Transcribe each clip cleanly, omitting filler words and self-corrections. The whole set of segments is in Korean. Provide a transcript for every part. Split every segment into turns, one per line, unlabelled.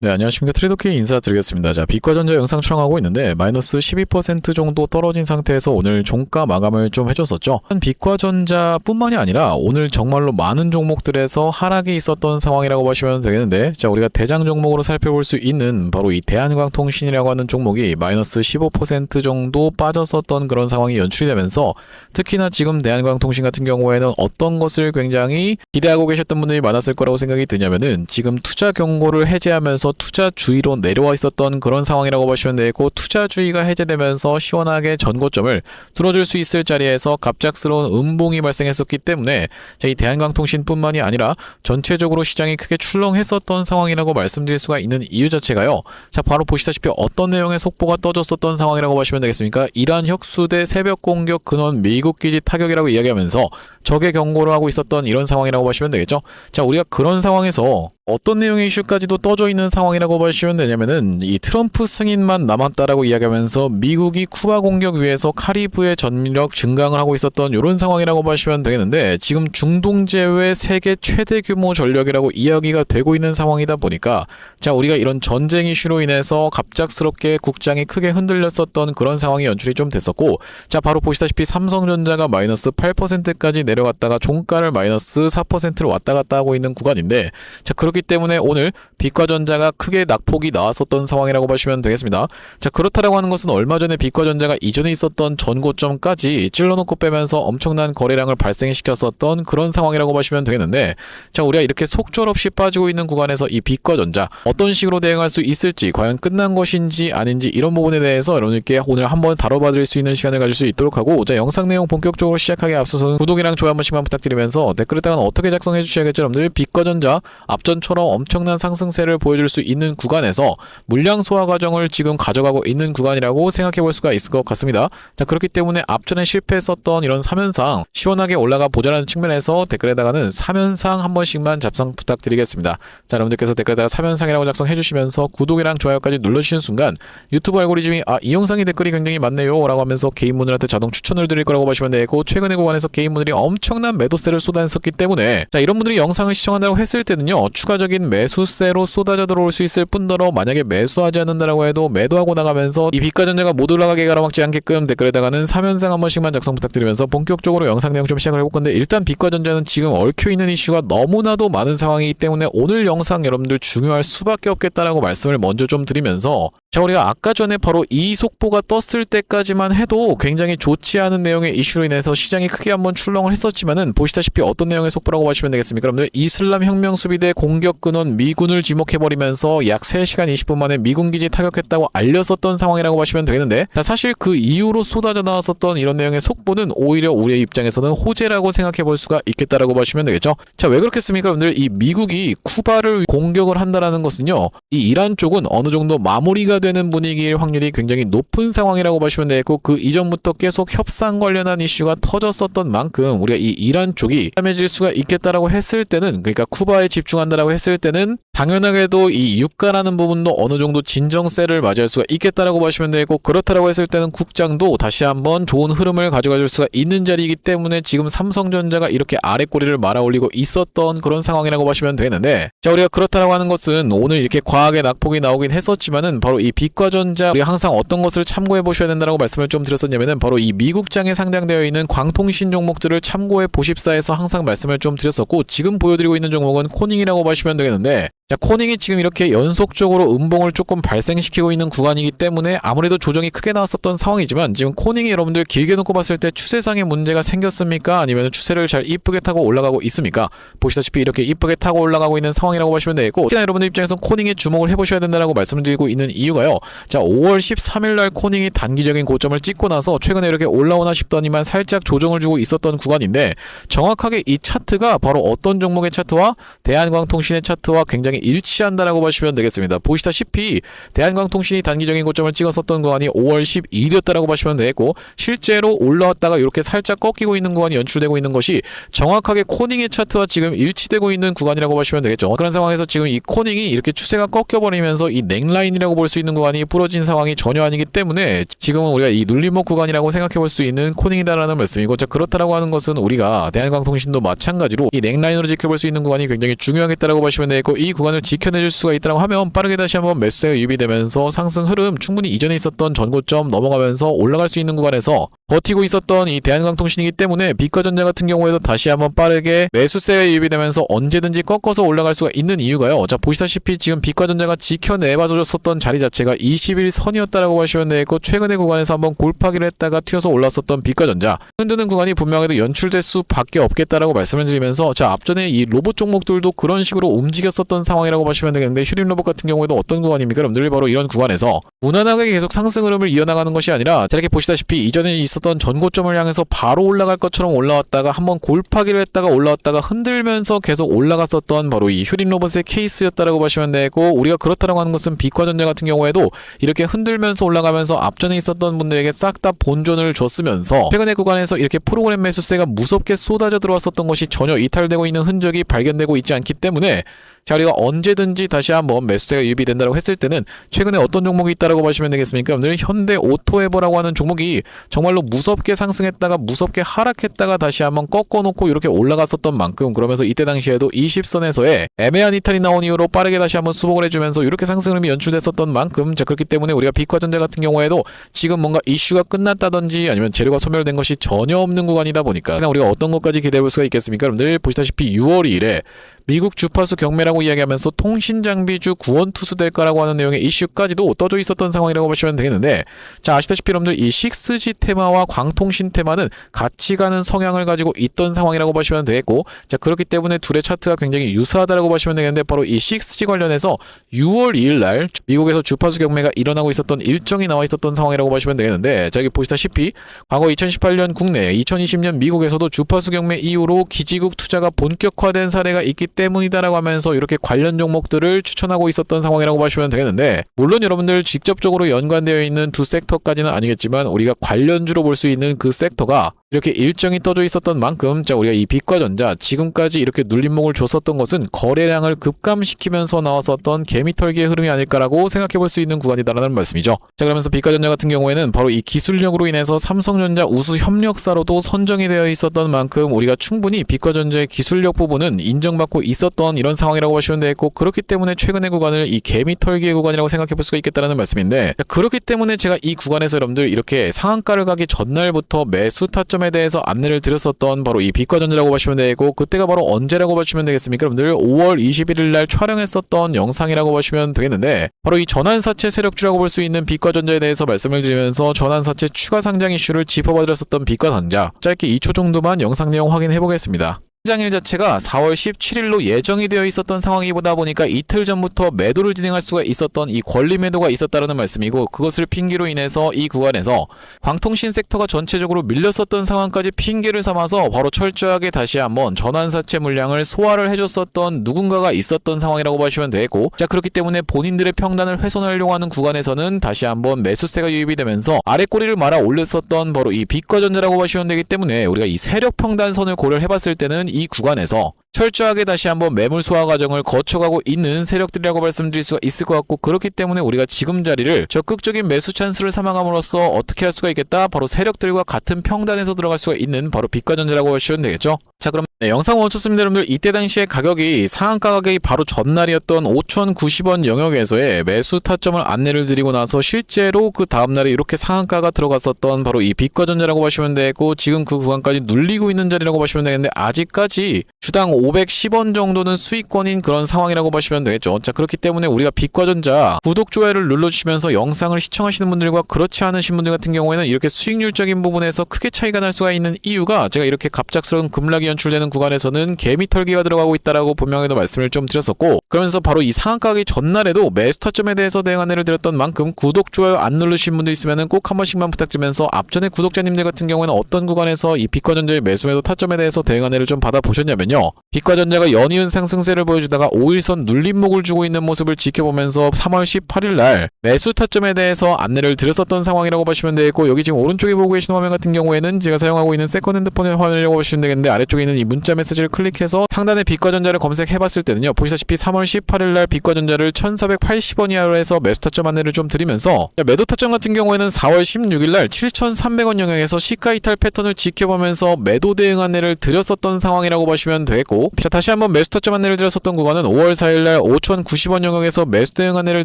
네, 안녕하십니까. 트레이더K 인사드리겠습니다. 자, 빛과전자 영상 촬영하고 있는데 마이너스 12% 정도 떨어진 상태에서 오늘 종가 마감을 좀 해줬었죠. 빛과전자 뿐만이 아니라 오늘 정말로 많은 종목들에서 하락이 있었던 상황이라고 보시면 되겠는데, 자, 우리가 대장 종목으로 살펴볼 수 있는 바로 이 대한광통신이라고 하는 종목이 마이너스 15% 정도 빠졌었던 그런 상황이 연출이 되면서, 특히나 지금 대한광통신 같은 경우에는 어떤 것을 굉장히 기대하고 계셨던 분들이 많았을 거라고 생각이 드냐면은, 지금 투자 경고를 해제하면서 투자주의로 내려와 있었던 그런 상황이라고 보시면 되고, 투자주의가 해제되면서 시원하게 전고점을 뚫어줄 수 있을 자리에서 갑작스러운 음봉이 발생했었기 때문에, 이 대한광통신 뿐만이 아니라 전체적으로 시장이 크게 출렁했었던 상황이라고 말씀드릴 수가 있는 이유 자체가요, 자, 바로 보시다시피 어떤 내용의 속보가 떠졌었던 상황이라고 보시면 되겠습니까? 이란 혁수대 새벽 공격 근원 미국 기지 타격이라고 이야기하면서 적의 경고를 하고 있었던 이런 상황이라고 보시면 되겠죠. 자, 우리가 그런 상황에서 어떤 내용의 이슈까지도 떠져 있는 상황이라고 보시면 되냐면은, 이 트럼프 승인만 남았다라고 이야기하면서 미국이 쿠바 공격 위해서 카리브해 전력 증강을 하고 있었던 이런 상황이라고 보시면 되겠는데, 지금 중동 제외 세계 최대 규모 전력이라고 이야기가 되고 있는 상황이다 보니까, 자, 우리가 이런 전쟁 이슈로 인해서 갑작스럽게 국장이 크게 흔들렸었던 그런 상황이 연출이 좀 됐었고, 자, 바로 보시다시피 삼성전자가 마이너스 8%까지 내려갔다가 종가를 마이너스 4%를 왔다 갔다 하고 있는 구간인데, 자, 그렇기 때문에 오늘 빛과전자가 크게 낙폭이 나왔었던 상황이라고 보시면 되겠습니다. 자, 그렇다라고 하는 것은 얼마 전에 빛과전자가 이전에 있었던 전고점까지 찔러놓고 빼면서 엄청난 거래량을 발생시켰었던 그런 상황이라고 보시면 되겠는데, 자, 우리가 이렇게 속절없이 빠지고 있는 구간에서 이 빛과전자 어떤 식으로 대응할 수 있을지, 과연 끝난 것인지 아닌지, 이런 부분에 대해서 여러분께 오늘 한번 다뤄봐 드릴 수 있는 시간을 가질 수 있도록 하고, 자, 영상 내용 본격적으로 시작하기 앞서서는 구독이랑 좋아요 한 번씩만 부탁드리면서, 댓글에다가 어떻게 작성해 주셔야겠죠 여러분들. 빛과전자 앞전처럼 엄청난 상승세를 보여줄 수 있는 구간에서 물량 소화 과정을 지금 가져가고 있는 구간이라고 생각해 볼 수가 있을 것 같습니다. 자, 그렇기 때문에 앞전에 실패했었던 이런 3연상 시원하게 올라가 보자라는 측면에서 댓글에다가는 3연상 한 번씩만 작성 부탁드리겠습니다. 자, 여러분들께서 댓글에다가 3연상이라고 작성해 주시면서 구독이랑 좋아요까지 눌러주시는 순간 유튜브 알고리즘이 이 영상이 댓글이 굉장히 많네요 라고 하면서 개인분들한테 자동 추천을 드릴 거라고 보시면 되고, 최근의 구간에서 개인분들이 엄청난 매도세를 쏟아냈었기 때문에, 자, 이런 분들이 영상을 시청한다고 했을 때는요, 추가적인 매수세로 쏟아져 들어올 수 있을 뿐더러, 만약에 매수하지 않는다라고 해도 매도하고 나가면서 이 빛과전자가 못 올라가게 가로막지 않게끔 댓글에다가는 3연상 한 번씩만 작성 부탁드리면서 본격적으로 영상 내용 좀 시작을 해볼 건데, 일단 빛과전자는 지금 얽혀있는 이슈가 너무나도 많은 상황이기 때문에 오늘 영상 여러분들 중요할 수밖에 없겠다라고 말씀을 먼저 좀 드리면서, 자, 우리가 아까 전에 바로 이 속보가 떴을 때까지만 해도 굉장히 좋지 않은 내용의 이슈로 인해서 시장이 크게 한번 출렁을 했었지만은, 보시다시피 어떤 내용의 속보라고 보시면 되겠습니까? 여러분들, 이슬람 혁명 수비대 공격 근원 미군을 지목해버리면서 약 3시간 20분 만에 미군 기지 타격했다고 알렸었던 상황이라고 보시면 되겠는데, 자, 사실 그 이후로 쏟아져 나왔었던 이런 내용의 속보는 오히려 우리의 입장에서는 호재라고 생각해 볼 수가 있겠다라고 보시면 되겠죠. 자, 왜 그렇겠습니까? 여러분들, 이 미국이 쿠바를 공격을 한다라는 것은요, 이 이란 쪽은 어느 정도 마무리가 되는 분위기일 확률이 굉장히 높은 상황이라고 보시면 되겠고, 그 이전부터 계속 협상 관련한 이슈가 터졌었던 만큼 우리가 이 이란 쪽이 참해질 수가 있겠다라고 했을 때는, 그러니까 쿠바에 집중한다라고 했을 때는 당연하게도 이 유가라는 부분도 어느 정도 진정세를 맞이할 수가 있겠다라고 보시면 되고, 그렇다라고 했을 때는 국장도 다시 한번 좋은 흐름을 가져가 줄 수가 있는 자리이기 때문에 지금 삼성전자가 이렇게 아랫꼬리를 말아 올리고 있었던 그런 상황이라고 보시면 되는데, 자, 우리가 그렇다라고 하는 것은 오늘 이렇게 과하게 낙폭이 나오긴 했었지만은, 바로 이 빛과전자 우리가 항상 어떤 것을 참고해 보셔야 된다라고 말씀을 좀 드렸었냐면은, 바로 이 미국장에 상장되어 있는 광통신 종목들을 참고해 보십사에서 항상 말씀을 좀 드렸었고, 지금 보여드리고 있는 종목은 코닝이라고 보시면 되겠는데, 자, 코닝이 지금 이렇게 연속적으로 음봉을 조금 발생시키고 있는 구간이기 때문에 아무래도 조정이 크게 나왔었던 상황이지만, 지금 코닝이 여러분들 길게 놓고 봤을 때 추세상의 문제가 생겼습니까? 아니면 추세를 잘 이쁘게 타고 올라가고 있습니까? 보시다시피 이렇게 이쁘게 타고 올라가고 있는 상황이라고 보시면 되겠고, 특히나 여러분들 입장에서 코닝에 주목을 해보셔야 된다고 말씀드리고 있는 이유가요, 자, 5월 13일날 코닝이 단기적인 고점을 찍고 나서 최근에 이렇게 올라오나 싶더니만 살짝 조정을 주고 있었던 구간인데, 정확하게 이 차트가 바로 어떤 종목의 차트와 대한광통신의 차트와 굉장히 일치한다라고 보시면 되겠습니다. 보시다시피 대한광통신이 단기적인 고점을 찍었었던 구간이 5월 12일이었다라고 보시면 되겠고, 실제로 올라왔다가 이렇게 살짝 꺾이고 있는 구간이 연출되고 있는 것이 정확하게 코닝의 차트와 지금 일치되고 있는 구간이라고 보시면 되겠죠. 그런 상황에서 지금 이 코닝이 이렇게 추세가 꺾여버리면서 이 넥라인이라고 볼 수 있는 구간이 부러진 상황이 전혀 아니기 때문에 지금은 우리가 이 눌림목 구간이라고 생각해 볼 수 있는 코닝이다라는 말씀이고, 자, 그렇다라고 하는 것은 우리가 대한광통신도 마찬가지로 이 넥라인으로 지켜볼 수 있는 구간이 굉장히 중요하겠다라고 보시면 되겠고, 이 구간 구간을 지켜내줄 수가 있다고 하면 빠르게 다시 한번 매수세가 유입이 되면서 상승 흐름 충분히 이전에 있었던 전고점 넘어가면서 올라갈 수 있는 구간에서 버티고 있었던 이 대한광통신이기 때문에 빛과전자 같은 경우에도 다시 한번 빠르게 매수세가 유입이 되면서 언제든지 꺾어서 올라갈 수가 있는 이유가요. 자, 보시다시피 지금 빛과전자가 지켜내봐줬었던 자리 자체가 21선이었다라고 보시면 되겠고, 최근의 구간에서 한번 골파기를 했다가 튀어서 올랐었던 빛과전자 흔드는 구간이 분명하게도 연출될 수밖에 없겠다라고 말씀을 드리면서, 자, 앞전에 이 로봇 종목들도 그런 식으로 움직였었던 상황이라고 보시면 되겠는데, 휴림 로봇 같은 경우에도 어떤 구간입니까? 여러분들 바로 이런 구간에서 무난하게 계속 상승 흐름을 이어나가는 것이 아니라, 자, 이렇게 보시다시피 이전에 있었던 전고점을 향해서 바로 올라갈 것처럼 올라왔다가 한번 골파기를 했다가 올라왔다가 흔들면서 계속 올라갔었던 바로 이 휴림 로봇의 케이스였다라고 보시면 되고, 우리가 그렇다라고 하는 것은 빛과전자 같은 경우에도 이렇게 흔들면서 올라가면서 앞전에 있었던 분들에게 싹 다 본전을 줬으면서 최근의 구간에서 이렇게 프로그램 매수세가 무섭게 쏟아져 들어왔었던 것이 전혀 이탈되고 있는 흔적이 발견되고 있지 않기 때문에, 자, 우리가 언제든지 다시 한번 매수세가 유입이 된다고 했을 때는 최근에 어떤 종목이 있다라고 보시면 되겠습니까? 여러분들 현대 오토에버라고 하는 종목이 정말로 무섭게 상승했다가 무섭게 하락했다가 다시 한번 꺾어놓고 이렇게 올라갔었던 만큼, 그러면서 이때 당시에도 20선에서의 애매한 이탈이 나온 이후로 빠르게 다시 한번 수복을 해주면서 이렇게 상승 흐름이 연출됐었던 만큼, 자, 그렇기 때문에 우리가 빛과전자 같은 경우에도 지금 뭔가 이슈가 끝났다든지 아니면 재료가 소멸된 것이 전혀 없는 구간이다 보니까 그냥 우리가 어떤 것까지 기대해볼 수가 있겠습니까? 여러분들 보시다시피 6월 2일에 미국 주파수 경매라고 이야기하면서 통신장비주 구원 투수될 거라고 하는 내용의 이슈까지도 떠져 있었던 상황이라고 보시면 되겠는데, 자, 아시다시피 여러분들 이 6G 테마와 광통신 테마는 같이 가는 성향을 가지고 있던 상황이라고 보시면 되겠고, 자, 그렇기 때문에 둘의 차트가 굉장히 유사하다라고 보시면 되겠는데, 바로 이 6G 관련해서 6월 2일 날 미국에서 주파수 경매가 일어나고 있었던 일정이 나와 있었던 상황이라고 보시면 되겠는데, 자, 여기 보시다시피 과거 2018년 국내, 2020년 미국에서도 주파수 경매 이후로 기지국 투자가 본격화된 사례가 있기 때문이다라고 하면서 이렇게 관련 종목들을 추천하고 있었던 상황이라고 보시면 되겠는데, 물론 여러분들 직접적으로 연관되어 있는 두 섹터까지는 아니겠지만 우리가 관련주로 볼 수 있는 그 섹터가 이렇게 일정이 떠져 있었던 만큼, 자, 우리가 이 빛과전자 지금까지 이렇게 눌림목을 줬었던 것은 거래량을 급감시키면서 나왔었던 개미털기의 흐름이 아닐까라고 생각해 볼 수 있는 구간이다라는 말씀이죠. 자, 그러면서 빛과전자 같은 경우에는 바로 이 기술력으로 인해서 삼성전자 우수 협력사로도 선정이 되어 있었던 만큼 우리가 충분히 빛과전자의 기술력 부분은 인정받고 있었던 이런 상황이라고 보시면 되겠고, 그렇기 때문에 최근의 구간을 이 개미털기의 구간이라고 생각해 볼 수가 있겠다라는 말씀인데, 자, 그렇기 때문에 제가 이 구간에서 여러분들 이렇게 상한가를 가기 전날부터 매수 타점에 대해서 안내를 드렸었던 바로 이 빛과전자라고 보시면 되고, 그때가 바로 언제라고 보시면 되겠습니까? 여러분들 5월 21일 날 촬영했었던 영상이라고 보시면 되겠는데, 바로 이 전환사채 세력주라고 볼 수 있는 빛과전자에 대해서 말씀을 드리면서 전환사채 추가 상장 이슈를 짚어봐드렸었던 빛과전자, 짧게 2초 정도만 영상 내용 확인해 보겠습니다. 시장일 자체가 4월 17일로 예정이 되어 있었던 상황이보다 보니까 이틀 전부터 매도를 진행할 수가 있었던 이 권리 매도가 있었다는 말씀이고, 그것을 핑계로 인해서 이 구간에서 광통신 섹터가 전체적으로 밀렸었던 상황까지 핑계를 삼아서 바로 철저하게 다시 한번 전환사채 물량을 소화를 해줬었던 누군가가 있었던 상황이라고 보시면 되고, 자, 그렇기 때문에 본인들의 평단을 훼손하려고 하는 구간에서는 다시 한번 매수세가 유입이 되면서 아래 꼬리를 말아 올렸었던 바로 이 빛과전자라고 보시면 되기 때문에, 우리가 이 세력 평단선을 고려를 해봤을 때는 이 구간에서 철저하게 다시 한번 매물 소화 과정을 거쳐가고 있는 세력들이라고 말씀드릴 수가 있을 것 같고, 그렇기 때문에 우리가 지금 자리를 적극적인 매수 찬스를 삼아감으로써 어떻게 할 수가 있겠다? 바로 세력들과 같은 평단에서 들어갈 수가 있는 바로 빛과전자라고 보시면 되겠죠. 자, 그럼 영상 멈췄습니다. 여러분들 이때 당시에 가격이 상한가 가격이 바로 전날이었던 5,090원 영역에서의 매수 타점을 안내를 드리고 나서 실제로 그 다음날에 이렇게 상한가가 들어갔었던 바로 이 빛과전자라고 보시면 되고, 지금 그 구간까지 눌리고 있는 자리라고 보시면 되겠는데, 아직까지 주당 510원 정도는 수익권인 그런 상황이라고 보시면 되겠죠. 자, 그렇기 때문에 우리가 빛과전자 구독, 좋아요를 눌러주시면서 영상을 시청하시는 분들과 그렇지 않으신 분들 같은 경우에는 이렇게 수익률적인 부분에서 크게 차이가 날 수가 있는 이유가, 제가 이렇게 갑작스러운 급락이 연출되는 구간에서는 개미털기가 들어가고 있다라고 분명히도 말씀을 좀 드렸었고, 그러면서 바로 이 상한가 가기 전날에도 매수 타점에 대해서 대응 안내를 드렸던 만큼 구독, 좋아요 안 누르신 분들 있으면은 꼭 한 번씩만 부탁드리면서, 앞전에 구독자님들 같은 경우에는 어떤 구간에서 이 빛과전자의 매수 매도 타점에 대해서 대응 안내를 좀 받아보셨냐면요, 빛과전자가 연이은 상승세를 보여주다가 5일선 눌림목을 주고 있는 모습을 지켜보면서 3월 18일 날 매수 타점에 대해서 안내를 드렸었던 상황이라고 보시면 되겠고, 여기 지금 오른쪽에 보고 계시는 화면 같은 경우에는 제가 사용하고 있는 세컨핸드 폰의 화면이라고 보시면 되겠는데, 아래쪽에 있는 이 문자 메시지를 클릭해서 상단에 빛과전자를 검색해봤을 때는요, 보시다시피 3월 18일날 빛과전자를 1,480원 이하로 해서 매수 타점 안내를 좀 드리면서, 매도 타점 같은 경우에는 4월 16일날 7,300원 영역에서 시가 이탈 패턴을 지켜보면서 매도 대응 안내를 드렸었던 상황이라고 보시면 되겠고, 자, 다시 한번 매수 타점 안내를 드렸었던 구간은 5월 4일날 5,090원 영역에서 매수 대응 안내를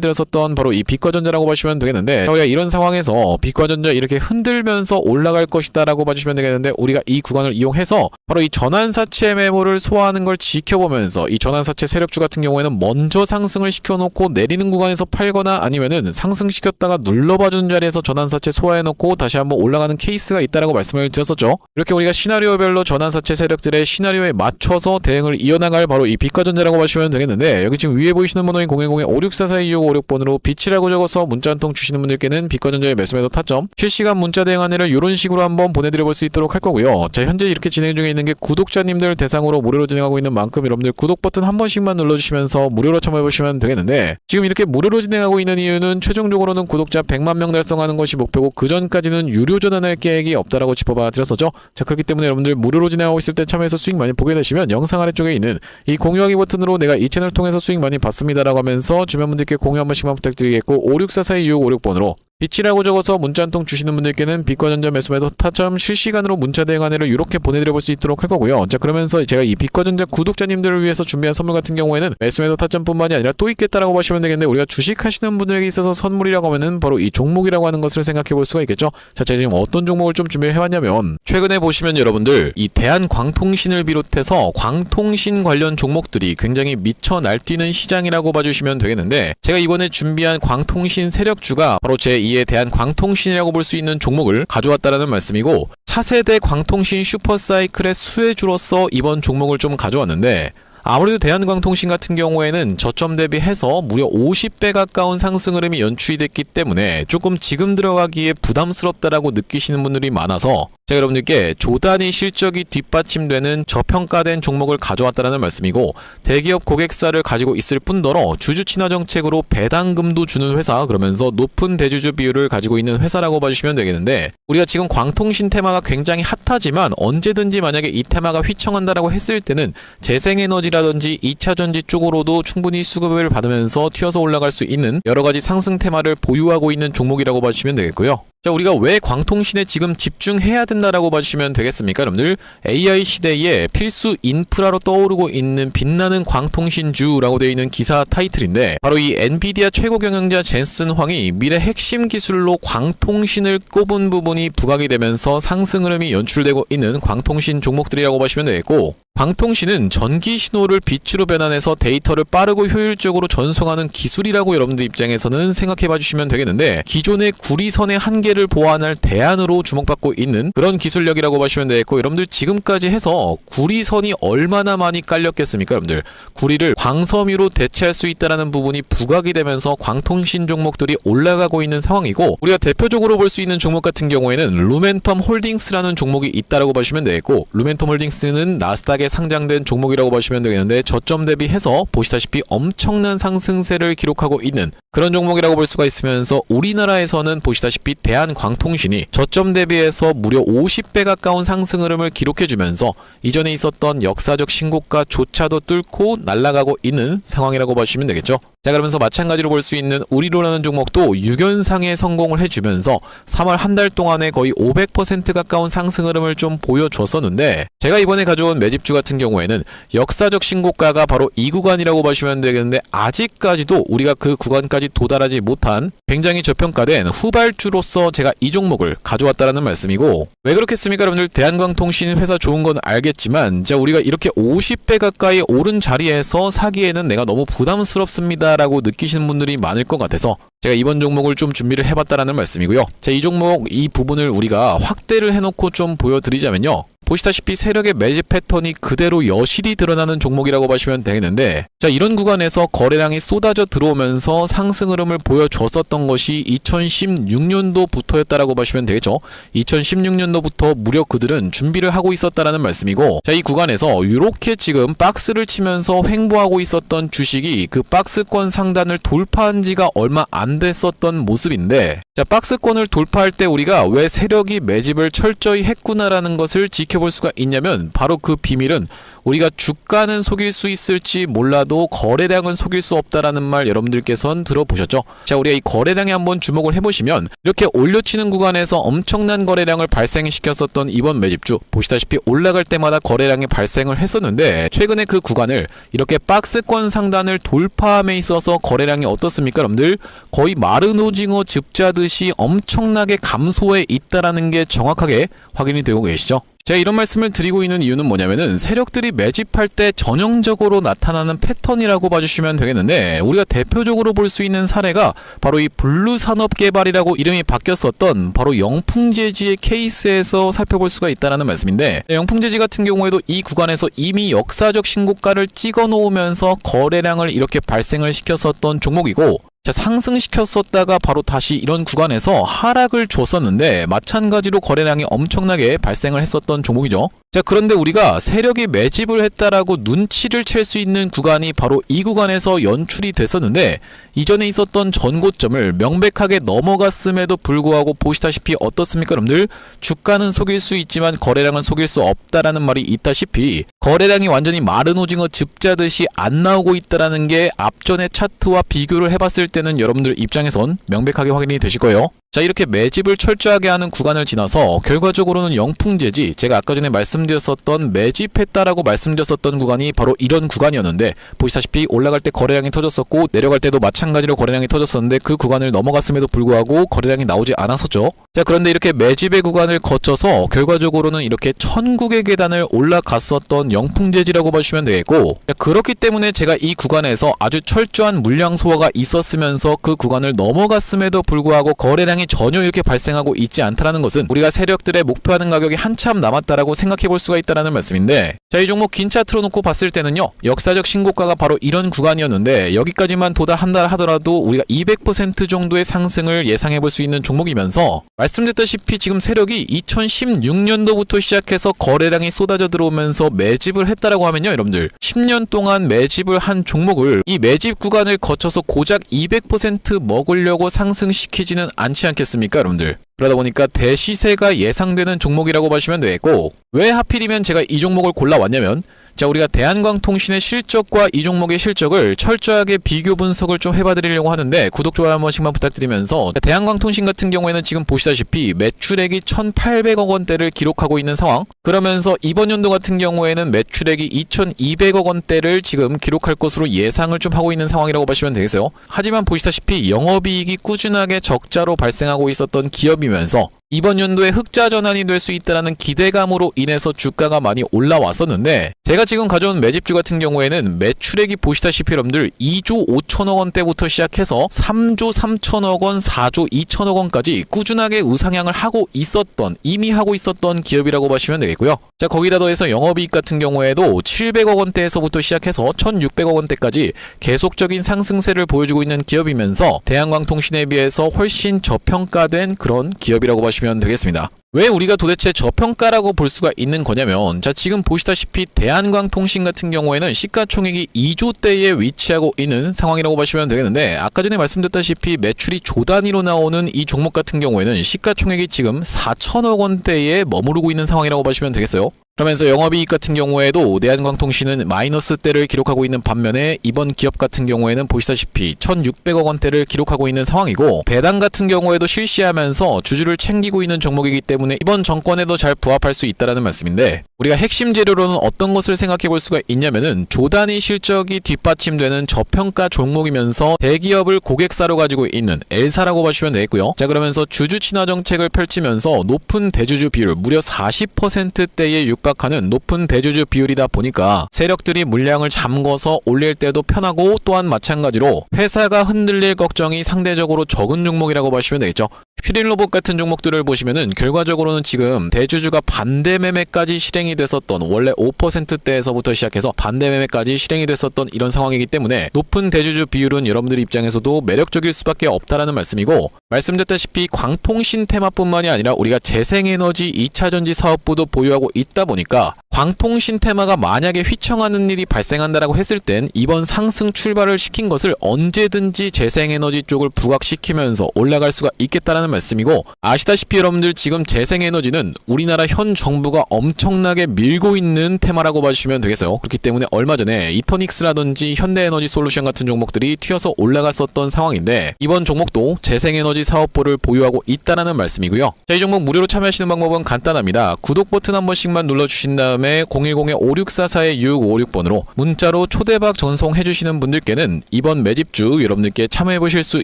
드렸었던 바로 이 빛과전자라고 보시면 되겠는데, 우리가 이런 상황에서 빛과전자 이렇게 흔들면서 올라갈 것이다 라고 봐주시면 되겠는데, 우리가 이 구간을 이용해서 바로 이 전환사채 매물을 소화하는 걸 지켜보면서 이 전환사채 세력주 같은 경우에는 먼저 상승을 시켜놓고 내리는 구간에서 팔거나 아니면은 상승시켰다가 눌러봐주는 자리에서 전환사채 소화해놓고 다시 한번 올라가는 케이스가 있다라고 말씀을 드렸었죠. 이렇게 우리가 시나리오별로 전환사채 세력들의 시나리오에 맞춰서 대응을 이어나갈 바로 이 빛과전자라고 보시면 되겠는데, 여기 지금 위에 보이시는 번호인 010-5644-2656번으로 빛이라고 적어서 문자 한 통 주시는 분들께는 빛과전자의 매수매도 타점, 실시간 문자 대응 안내를 이런 식으로 한번 보내드려볼 수 있도록 할 거고요. 자, 현재 이렇게 진행 중에 있는 게 구독자님들 대상으로 무료로 진행하고 있는 만큼 여러분들 구독 버튼 한 번씩만 눌러주시면서 무료로 참여해보시면 되겠는데, 지금 이렇게 무료로 진행하고 있는 이유는 최종적으로는 구독자 100만 명 달성하는 것이 목표고, 그 전까지는 유료 전환할 계획이 없다라고 짚어봐 드렸었죠. 자, 그렇기 때문에 여러분들 무료로 진행하고 있을 때 참여해서 수익 많이 보게 되시면 영상 아래쪽에 있는 이 공유하기 버튼으로 내가 이 채널 통해서 수익 많이 봤습니다라고 하면서 주변 분들께 공유 한 번씩만 부탁드리겠고, 5644-2656번으로 빛이라고 적어서 문자 한 통 주시는 분들께는 빛과전자 매수매도 타점 실시간으로 문자 대응 안내를 이렇게 보내드려볼 수 있도록 할 거고요. 자, 그러면서 제가 이 빛과전자 구독자님들을 위해서 준비한 선물 같은 경우에는 매수매도 타점뿐만이 아니라 또 있겠다라고 보시면 되겠는데, 우리가 주식 하시는 분들에게 있어서 선물이라고 하면은 바로 이 종목이라고 하는 것을 생각해 볼 수가 있겠죠. 자, 제가 지금 어떤 종목을 좀 준비를 해왔냐면, 최근에 보시면 여러분들 이 대한광통신을 비롯해서 광통신 관련 종목들이 굉장히 미쳐 날뛰는 시장이라고 봐주시면 되겠는데, 제가 이번에 준비한 광통신 세력주가 바로 제2의 대한광통신이라고 볼 수 있는 종목을 가져왔다라는 말씀이고, 차세대 광통신 슈퍼사이클의 수혜주로서 이번 종목을 좀 가져왔는데, 아무래도 대한광통신 같은 경우에는 저점 대비해서 무려 50배 가까운 상승 흐름이 연출이 됐기 때문에 조금 지금 들어가기에 부담스럽다라고 느끼시는 분들이 많아서 제가 여러분들께 조단위 실적이 뒷받침되는 저평가된 종목을 가져왔다는 말씀이고, 대기업 고객사를 가지고 있을 뿐더러 주주 친화 정책으로 배당금도 주는 회사, 그러면서 높은 대주주 비율을 가지고 있는 회사라고 봐주시면 되겠는데, 우리가 지금 광통신 테마가 굉장히 핫하지만 언제든지 만약에 이 테마가 휘청한다라고 했을 때는 재생에너지라든지 2차전지 쪽으로도 충분히 수급을 받으면서 튀어서 올라갈 수 있는 여러가지 상승 테마를 보유하고 있는 종목이라고 봐주시면 되겠고요. 자, 우리가 왜 광통신에 지금 집중해야 된다라고 봐주시면 되겠습니까? 여러분들, AI 시대에 필수 인프라로 떠오르고 있는 빛나는 광통신주라고 되어 있는 기사 타이틀인데, 바로 이 엔비디아 최고 경영자 젠슨 황이 미래 핵심 기술로 광통신을 꼽은 부분이 부각이 되면서 상승 흐름이 연출되고 있는 광통신 종목들이라고 보시면 되겠고, 광통신은 전기 신호를 빛으로 변환해서 데이터를 빠르고 효율적으로 전송하는 기술이라고 여러분들 입장에서는 생각해 봐주시면 되겠는데, 기존의 구리선의 한계를 보완할 대안으로 주목받고 있는 그런 기술력이라고 보시면 되겠고, 여러분들 지금까지 해서 구리선이 얼마나 많이 깔렸겠습니까? 여러분들 구리를 광섬유로 대체할 수 있다는 부분이 부각이 되면서 광통신 종목들이 올라가고 있는 상황이고, 우리가 대표적으로 볼 수 있는 종목 같은 경우에는 루멘텀 홀딩스라는 종목이 있다라고 보시면 되겠고, 루멘텀 홀딩스는 나스닥에 상장된 종목이라고 보시면 되겠는데, 저점 대비해서 보시다시피 엄청난 상승세를 기록하고 있는 그런 종목이라고 볼 수가 있으면서, 우리나라에서는 보시다시피 대한광통신이 저점 대비해서 무려 50배 가까운 상승 흐름을 기록해주면서 이전에 있었던 역사적 신고가조차도 뚫고 날아가고 있는 상황이라고 보시면 되겠죠. 자, 그러면서 마찬가지로 볼 수 있는 우리로라는 종목도 6연상에 성공을 해주면서 3월 한 달 동안에 거의 500% 가까운 상승 흐름을 좀 보여줬었는데, 제가 이번에 가져온 매집주 같은 경우에는 역사적 신고가가 바로 이 구간이라고 보시면 되겠는데, 아직까지도 우리가 그 구간까지 도달하지 못한 굉장히 저평가된 후발주로서 제가 이 종목을 가져왔다라는 말씀이고, 왜 그렇겠습니까? 여러분들 대한광통신 회사 좋은 건 알겠지만, 자, 우리가 이렇게 50배 가까이 오른 자리에서 사기에는 내가 너무 부담스럽습니다 라고 느끼시는 분들이 많을 것 같아서 제가 이번 종목을 좀 준비를 해봤다라는 말씀이고요. 자, 이 종목 이 부분을 우리가 확대를 해놓고 좀 보여드리자면요, 보시다시피 세력의 매집 패턴이 그대로 여실히 드러나는 종목이라고 보시면 되겠는데, 자, 이런 구간에서 거래량이 쏟아져 들어오면서 상승 흐름을 보여줬었던 것이 2016년도부터였다라고 보시면 되겠죠. 2016년도부터 무려 그들은 준비를 하고 있었다라는 말씀이고, 자, 이 구간에서 이렇게 지금 박스를 치면서 횡보하고 있었던 주식이 그 박스권 상단을 돌파한 지가 얼마 안 됐었던 모습인데, 자, 박스권을 돌파할 때 우리가 왜 세력이 매집을 철저히 했구나라는 것을 지켜볼 살펴볼 수가 있냐면 바로 그 비밀은 우리가 주가는 속일 수 있을지 몰라도 거래량은 속일 수 없다라는 말 여러분들께서는 들어보셨죠? 자, 우리가 이 거래량에 한번 주목을 해보시면 이렇게 올려치는 구간에서 엄청난 거래량을 발생시켰었던 이번 매집주 보시다시피 올라갈 때마다 거래량이 발생을 했었는데 최근에 그 구간을 이렇게 박스권 상단을 돌파함에 있어서 거래량이 어떻습니까 여러분들? 거의 마른 오징어 즙자듯이 엄청나게 감소해 있다라는 게 정확하게 확인이 되고 계시죠? 제가 이런 말씀을 드리고 있는 이유는 뭐냐면은 세력들이 매집할 때 전형적으로 나타나는 패턴이라고 봐주시면 되겠는데 우리가 대표적으로 볼 수 있는 사례가 바로 이 블루산업개발이라고 이름이 바뀌었었던 바로 영풍재지의 케이스에서 살펴볼 수가 있다는 말씀인데 영풍재지 같은 경우에도 이 구간에서 이미 역사적 신고가를 찍어 놓으면서 거래량을 이렇게 발생을 시켰었던 종목이고 자, 상승시켰었다가 바로 다시 이런 구간에서 하락을 줬었는데 마찬가지로 거래량이 엄청나게 발생을 했었던 종목이죠. 자, 그런데 우리가 세력이 매집을 했다라고 눈치를 챌 수 있는 구간이 바로 이 구간에서 연출이 됐었는데 이전에 있었던 전고점을 명백하게 넘어갔음에도 불구하고 보시다시피 어떻습니까 여러분들? 주가는 속일 수 있지만 거래량은 속일 수 없다라는 말이 있다시피 거래량이 완전히 마른 오징어 즙자듯이 안 나오고 있다라는 게 앞전의 차트와 비교를 해봤을 때는 여러분들 입장에선 명백하게 확인이 되실 거예요. 자, 이렇게 매집을 철저하게 하는 구간을 지나서 결과적으로는 영풍재지 제가 아까 전에 말씀드렸었던 매집했다라고 말씀드렸었던 구간이 바로 이런 구간이었는데 보시다시피 올라갈 때 거래량이 터졌었고 내려갈 때도 마찬가지로 거래량이 터졌었는데 그 구간을 넘어갔음에도 불구하고 거래량이 나오지 않았었죠. 자, 그런데 이렇게 매집의 구간을 거쳐서 결과적으로는 이렇게 천국의 계단을 올라갔었던 영풍재지라고 봐주시면 되겠고 자, 그렇기 때문에 제가 이 구간에서 아주 철저한 물량 소화가 있었으면서 그 구간을 넘어갔음에도 불구하고 거래량이 전혀 이렇게 발생하고 있지 않다라는 것은 우리가 세력들의 목표하는 가격이 한참 남았다라고 생각해 볼 수가 있다라는 말씀인데 자, 이 종목 긴 차트로 놓고 봤을 때는요 역사적 신고가가 바로 이런 구간이었는데 여기까지만 도달한다 하더라도 우리가 200% 정도의 상승을 예상해 볼 수 있는 종목이면서 말씀드렸다시피 지금 세력이 2016년도부터 시작해서 거래량이 쏟아져 들어오면서 매집을 했다라고 하면요 여러분들 10년 동안 매집을 한 종목을 이 매집 구간을 거쳐서 고작 200% 먹으려고 상승시키지는 않지 않겠습니까 여러분들? 그러다 보니까 대시세가 예상되는 종목이라고 보시면 되겠고 왜 하필이면 제가 이 종목을 골라왔냐면 자, 우리가 대한광통신의 실적과 이 종목의 실적을 철저하게 비교 분석을 좀 해봐드리려고 하는데 구독, 좋아요 한 번씩만 부탁드리면서 대한광통신 같은 경우에는 지금 보시다시피 매출액이 1,800억 원대를 기록하고 있는 상황 그러면서 이번 연도 같은 경우에는 매출액이 2,200억 원대를 지금 기록할 것으로 예상을 좀 하고 있는 상황이라고 보시면 되겠어요. 하지만 보시다시피 영업이익이 꾸준하게 적자로 발생하고 있었던 기업이면서 이번 연도에 흑자 전환이 될 수 있다는 기대감으로 인해서 주가가 많이 올라왔었는데 제가 지금 가져온 매집주 같은 경우에는 매출액이 보시다시피 여러분들 2조 5천억 원대부터 시작해서 3조 3천억 원, 4조 2천억 원까지 꾸준하게 우상향을 하고 있었던 이미 하고 있었던 기업이라고 보시면 되겠고요. 자, 거기다 더해서 영업이익 같은 경우에도 700억 원대에서부터 시작해서 1,600억 원대까지 계속적인 상승세를 보여주고 있는 기업이면서 대한광통신에 비해서 훨씬 저평가된 그런 기업이라고 보시면 되겠습니다. 왜 우리가 도대체 저평가라고 볼 수가 있는 거냐면 자, 지금 보시다시피 대한광통신 같은 경우에는 시가총액이 2조대에 위치하고 있는 상황이라고 보시면 되겠는데 아까 전에 말씀드렸다시피 매출이 조 단위로 나오는 이 종목 같은 경우에는 시가총액이 지금 4천억 원대에 머무르고 있는 상황이라고 보시면 되겠어요. 그러면서 영업이익 같은 경우에도 대한광통신은 마이너스대를 기록하고 있는 반면에 이번 기업 같은 경우에는 보시다시피 1,600억 원대를 기록하고 있는 상황이고 배당 같은 경우에도 실시하면서 주주를 챙기고 있는 종목이기 때문에 이번 정권에도 잘 부합할 수 있다는 말씀인데 우리가 핵심 재료로는 어떤 것을 생각해 볼 수가 있냐면은 조단위 실적이 뒷받침되는 저평가 종목이면서 대기업을 고객사로 가지고 있는 L사라고 보시면 되겠고요. 자, 그러면서 주주 친화 정책을 펼치면서 높은 대주주 비율 무려 40%대에 육박하는 높은 대주주 비율이다 보니까 세력들이 물량을 잠궈서 올릴 때도 편하고 또한 마찬가지로 회사가 흔들릴 걱정이 상대적으로 적은 종목이라고 보시면 되겠죠. 슈린로봇 같은 종목들을 보시면은 결과적으로는 지금 대주주가 반대 매매까지 실행이 됐었던 원래 5%대에서부터 시작해서 반대 매매까지 실행이 됐었던 이런 상황이기 때문에 높은 대주주 비율은 여러분들 입장에서도 매력적일 수밖에 없다라는 말씀이고 말씀드렸다시피 광통신 테마뿐만이 아니라 우리가 재생에너지 2차전지 사업부도 보유하고 있다 보니까 광통신 테마가 만약에 휘청하는 일이 발생한다라고 했을 땐 이번 상승 출발을 시킨 것을 언제든지 재생에너지 쪽을 부각시키면서 올라갈 수가 있겠다라는 말씀이고, 아시다시피 여러분들 지금 재생에너지는 우리나라 현 정부가 엄청나게 밀고 있는 테마라고 봐주시면 되겠어요. 그렇기 때문에 얼마 전에 이터닉스라든지 현대에너지 솔루션 같은 종목들이 튀어서 올라갔었던 상황인데, 이번 종목도 재생에너지 사업부를 보유하고 있다라는 말씀이고요. 자, 이 종목 무료로 참여하시는 방법은 간단합니다. 구독 버튼 한 번씩만 눌러주신 다음에 010-5644-6556번으로 문자로 초대박 전송해주시는 분들께는 이번 매집주 여러분들께 참여해보실 수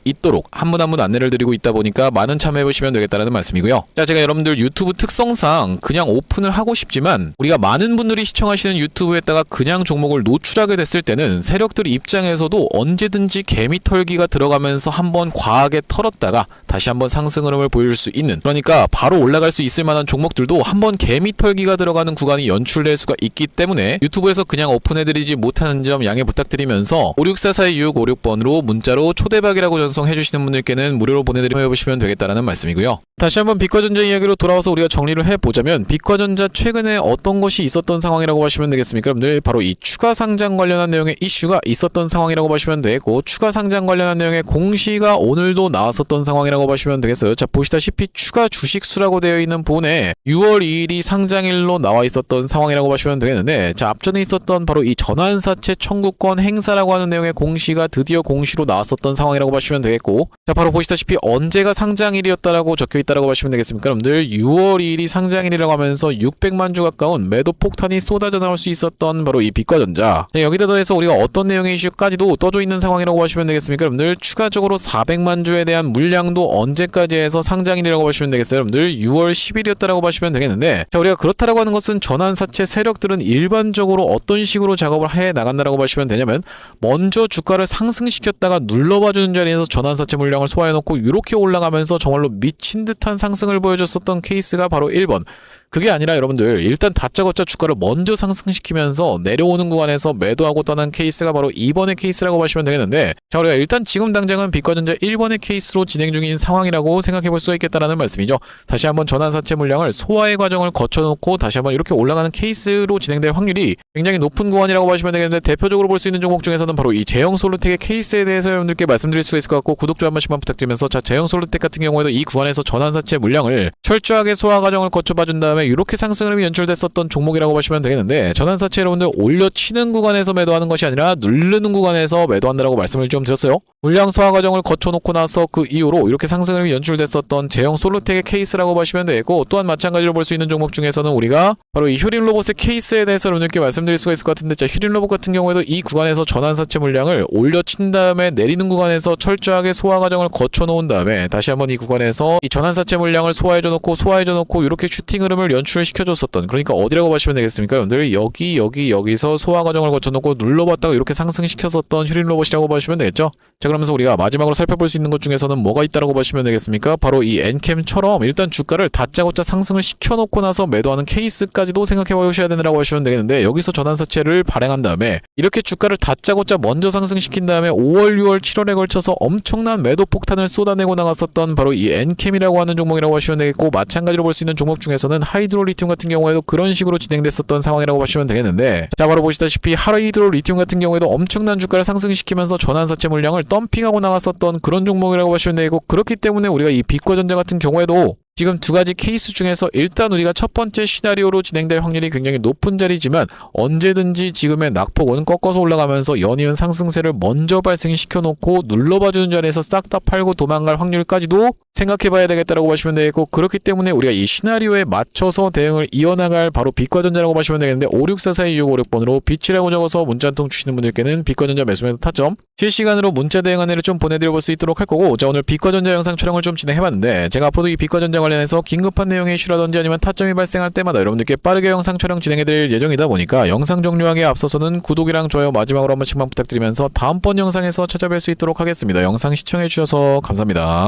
있도록 한 분 한 분 안내를 드리고 있다 보니까 많은 참여해보시면 되겠다는 말씀이고요. 자, 제가 여러분들 유튜브 특성상 그냥 오픈을 하고 싶지만 우리가 많은 분들이 시청하시는 유튜브에다가 그냥 종목을 노출하게 됐을 때는 세력들 입장에서도 언제든지 개미털기가 들어가면서 한번 과하게 털었다가 다시 한번 상승 흐름을 보여줄 수 있는, 그러니까 바로 올라갈 수 있을 만한 종목들도 한번 개미털기가 들어가는 구간이 연출될 수가 있기 때문에 유튜브에서 그냥 오픈해드리지 못하는 점 양해 부탁드리면서 5644-2656번으로 문자로 초대박이라고 전송해주시는 분들께는 무료로 보내드리면 되겠다라는 말씀이고요. 다시 한번 빛과전자 이야기로 돌아와서 우리가 정리를 해보자면, 빛과전자 최근에 어떤 것이 있었던 상황이라고 보시면 되겠습니까? 여러분들 바로 이 추가 상장 관련한 내용의 이슈가 있었던 상황이라고 보시면 되고, 추가 상장 관련한 내용의 공시가 오늘도 나왔었던 상황이라고 보시면 되겠어요. 자, 보시다시피 추가 주식수라고 되어 있는 본에 6월 2일이 상장일로 나와 있었던 상황이라고 보시면 되겠는데, 자, 앞전에 있었던 바로 이 전환사채 청구권 행사라고 하는 내용의 공시가 드디어 공시로 나왔었던 상황이라고 보시면 되겠고, 자, 바로 보시다시피 언제가 상장일이었다라고 적혀있다라고 보시면 되겠습니까? 여러분들 6월 2일이 상장일이라고 하면서 600만 주 가까운 매도 폭탄이 쏟아져 나올 수 있었던 바로 이 빛과전자. 자, 여기다 더해서 우리가 어떤 내용의 이슈까지도 떠져 있는 상황이라고 보시면 되겠습니까? 여러분들 추가적으로 400만 주에 대한 물량도 언제까지 해서 상장일이라고 보시면 되겠어요? 여러분들 6월 10일이었다라고 보시면 되겠는데, 자, 우리가 그렇다라고 하는 것은 전환사채 세력들은 일반적으로 어떤 식으로 작업을 해 나간다라고 보시면 되냐면, 먼저 주가를 상승시켰다가 눌러봐주는 자리에서 전환사채 물량을 소화해놓고 이렇게 올라가면서 정말로 미친 듯한 상승을 보여줬었던 케이스가 바로 1번. 그게 아니라 여러분들 일단 다짜고짜 주가를 먼저 상승시키면서 내려오는 구간에서 매도하고 떠난 케이스가 바로 2번의 케이스라고 보시면 되겠는데, 자, 우리가 일단 지금 당장은 빛과전자 1번의 케이스로 진행 중인 상황이라고 생각해 볼 수가 있겠다라는 말씀이죠. 다시 한번 전환사채 물량을 소화의 과정을 거쳐놓고 다시 한번 이렇게 올라가는 케이스로 진행될 확률이 굉장히 높은 구간이라고 보시면 되겠는데, 대표적으로 볼 수 있는 종목 중에서는 바로 이 제형솔루텍의 케이스에 대해서 여러분들께 말씀드릴 수가 있을 것 같고, 구독 좀 한 번씩만 부탁드리면서, 자, 제형솔루텍 같은 경우에도 이 구간에서 전환사채 물량을 철저하게 소화 과정을 거쳐봐준 다음에 이렇게 상승 흐름이 연출됐었던 종목이라고 보시면 되겠는데, 전환사채 여러분들 올려치는 구간에서 매도하는 것이 아니라 누르는 구간에서 매도한다라고 말씀을 좀 드렸어요. 물량 소화 과정을 거쳐놓고 나서 그 이후로 이렇게 상승 흐름이 연출됐었던 제형솔루텍의 케이스라고 보시면 되고, 또한 마찬가지로 볼 수 있는 종목 중에서는 우리가 바로 이 휴림로봇의 케이스에 대해서 여러분들께 말씀드릴 수가 있을 것 같은데, 자, 휴림로봇 같은 경우에도 이 구간에서 전환사채 물량을 올려친 다음에 내리는 구간에서 철저하게 소화 과정을 거쳐놓은 다음에 다시 한번 이 구간에서 이 전환사채 물량을 소화해줘 놓고 이렇게 슈팅 흐름을 연출시켜줬었던, 그러니까 어디라고 보시면 되겠습니까? 여러분들 여기서 소화 과정을 거쳐놓고 눌러봤다가 이렇게 상승시켰었던 휴림로봇이라고 보시면 되겠죠? 자, 그러면서 우리가 마지막으로 살펴볼 수 있는 것 중에서는 뭐가 있다라고 보시면 되겠습니까? 바로 이 엔캠처럼 일단 주가를 다짜고짜 상승을 시켜놓고 나서 매도하는 케이스까지도 생각해 보셔야 된다고 보시면 되겠는데, 여기서 전환사채를 발행한 다음에 이렇게 주가를 다짜고짜 먼저 상승시킨 다음에 5월, 6월, 7월에 걸쳐서 엄청난 매도 폭탄을 쏟아내고 나갔었던 바로 이 엔캠이라고 하는 종목이라고 보시면 되겠고, 마찬가지로 볼 수 있는 종목 중에서는 하이드로리튬 같은 경우에도 그런 식으로 진행됐었던 상황이라고 보시면 되겠는데, 자, 바로 보시다시피 하이드로리튬 같은 경우에도 엄청난 주가를 상승시키면서 전환사채 물량을 덤핑하고 나갔었던 그런 종목이라고 보시면 되고, 그렇기 때문에 우리가 이 빛과전자 같은 경우에도 지금 두 가지 케이스 중에서 일단 우리가 첫 번째 시나리오로 진행될 확률이 굉장히 높은 자리지만, 언제든지 지금의 낙폭은 꺾어서 올라가면서 연이은 상승세를 먼저 발생시켜 놓고 눌러봐주는 자리에서 싹 다 팔고 도망갈 확률까지도 생각해봐야 되겠다라고 보시면 되겠고, 그렇기 때문에 우리가 이 시나리오에 맞춰서 대응을 이어나갈 바로 빛과전자라고 보시면 되겠는데, 56442-656번으로 빛이라고 적어서 문자 한 통 주시는 분들께는 빛과전자 매수매도 타점 실시간으로 문자 대응 안내를 좀 보내드려볼 수 있도록 할 거고, 자, 오늘 빛과전자 영상 촬영을 좀 진행해봤는데, 제가 앞으로도 이 빛과전자 관련해서 긴급한 내용의 이슈라든지 아니면 타점이 발생할 때마다 여러분들께 빠르게 영상 촬영 진행해드릴 예정이다 보니까, 영상 종료하기에 앞서서는 구독이랑 좋아요 마지막으로 한 번씩만 부탁드리면서 다음번 영상에서 찾아뵐 수 있도록 하겠습니다. 영상 시청해주셔서 감사합니다.